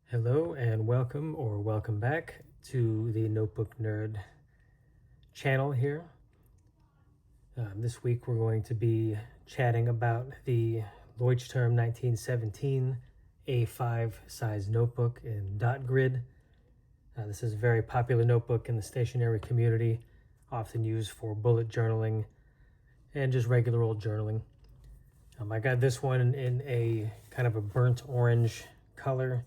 Hello and welcome back to the Notebook Nerd channel here. This week we're going to be chatting about the Leuchtturm 1917 A5 size notebook in dot grid. This is a very popular notebook in the stationery community, often used for bullet journaling and just regular old journaling. I got this one in a kind of a burnt orange color.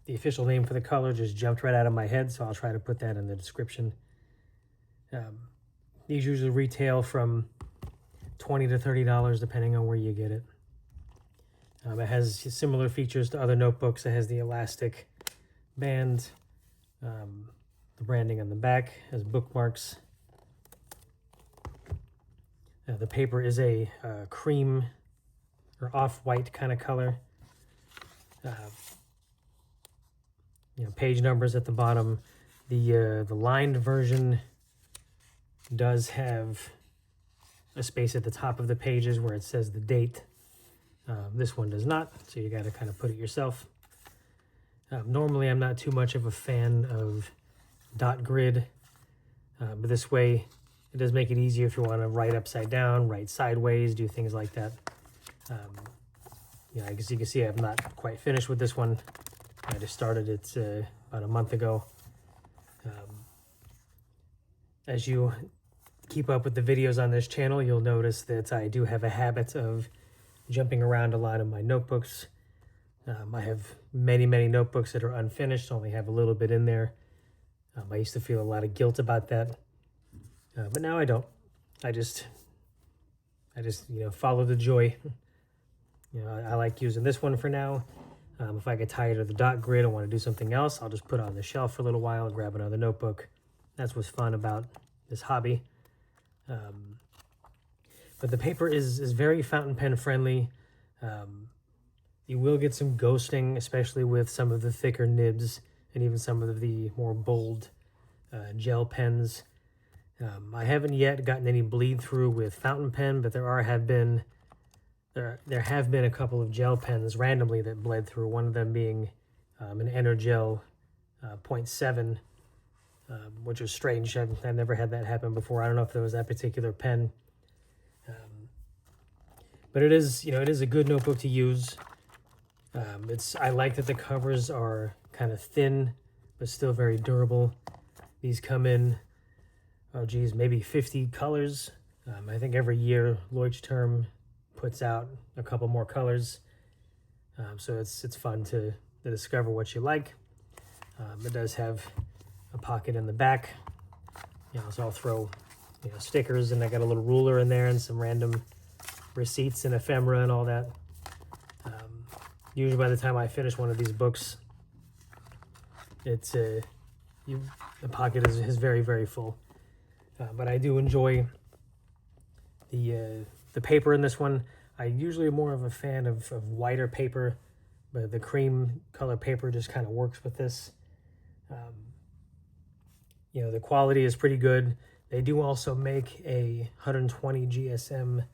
The official name for the color just jumped right out of my head, so I'll try to put that in the description. These usually retail from $20 to $30 depending on where you get it. It has similar features to other notebooks. It has the elastic band, the branding on the back, has bookmarks. The paper is a cream or off-white kind of color. Page numbers at the bottom. The lined version does have a space at the top of the pages where it says the date. This one does not, so you got to kind of put it yourself. Normally, I'm not too much of a fan of dot grid, but this way it does make it easier if you want to write upside down, write sideways, do things like that. As you can see, I'm not quite finished with this one. I just started it about a month ago. As you keep up with the videos on this channel, you'll notice that I do have a habit of jumping around a lot in my notebooks. I have many notebooks that are unfinished, only have a little bit in there. I used to feel a lot of guilt about that, but now I don't. I just follow the joy. I like using this one for now. If I get tired of the dot grid, I want to do something else, I'll just put it on the shelf for a little while and grab another notebook. That's what's fun about this hobby. But the paper is very fountain pen friendly. You will get some ghosting, especially with some of the thicker nibs and even some of the more bold gel pens. I haven't yet gotten any bleed through with fountain pen, but there have been a couple of gel pens randomly that bled through, one of them being an Energel 0.7, which was strange. I've never had that happen before. I don't know if there was that particular pen. But it is a good notebook to use. I like that the covers are kind of thin, but still very durable. These come in, maybe 50 colors. I think every year Leuchtturm puts out a couple more colors, so it's fun to discover what you like. It does have a pocket in the back, so I'll throw stickers, and I got a little ruler in there and some random receipts and ephemera and all that. Usually by the time I finish one of these books, the pocket is very full. But I do enjoy the paper in this one. I usually am more of a fan of whiter paper, but the cream color paper just kind of works with this. The quality is pretty good. They do also make a 120 GSM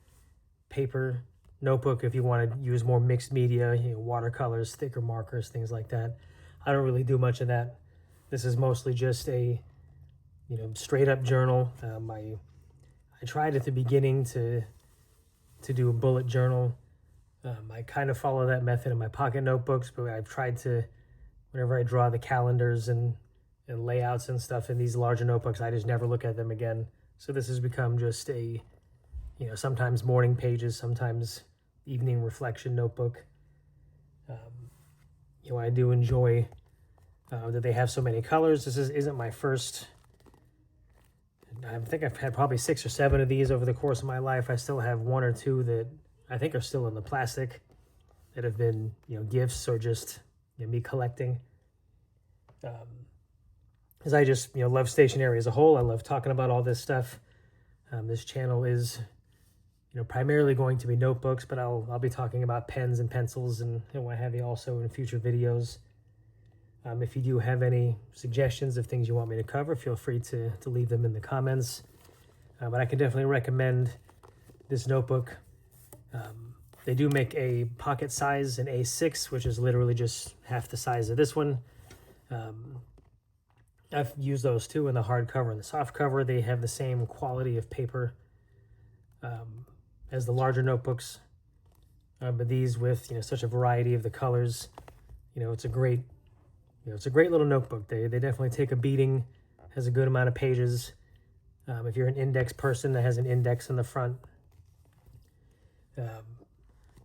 paper notebook if you want to use more mixed media, watercolors, thicker markers, things like that. I don't really do much of that. This is mostly just a straight up journal. I tried at the beginning to do a bullet journal. I kind of follow that method in my pocket notebooks, but I've tried to, whenever I draw the calendars and layouts and stuff in these larger notebooks, I just never look at them again. So this has become just a, sometimes morning pages, sometimes evening reflection notebook. I do enjoy that they have so many colors. This isn't my first. I think I've had probably 6 or 7 of these over the course of my life. I still have 1 or 2 that I think are still in the plastic that have been, gifts or just me collecting. Because I just, love stationery as a whole. I love talking about all this stuff. This channel is, primarily going to be notebooks, but I'll be talking about pens and pencils and what have you also in future videos. If you do have any suggestions of things you want me to cover, feel free to leave them in the comments. But I can definitely recommend this notebook. They do make a pocket size, an A6, which is literally just half the size of this one. I've used those too in the hardcover and the softcover. They have the same quality of paper as the larger notebooks, but these with such a variety of the colors, it's a great little notebook. They definitely take a beating. Has a good amount of pages. If you're an index person, that has an index in the front.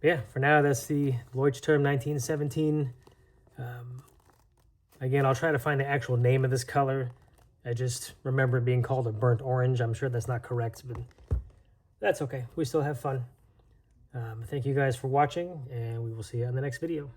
Yeah, for now, that's the Leuchtturm1917. Again, I'll try to find the actual name of this color. I just remember it being called a burnt orange. I'm sure that's not correct, but that's okay. We still have fun. Thank you guys for watching, and we will see you on the next video.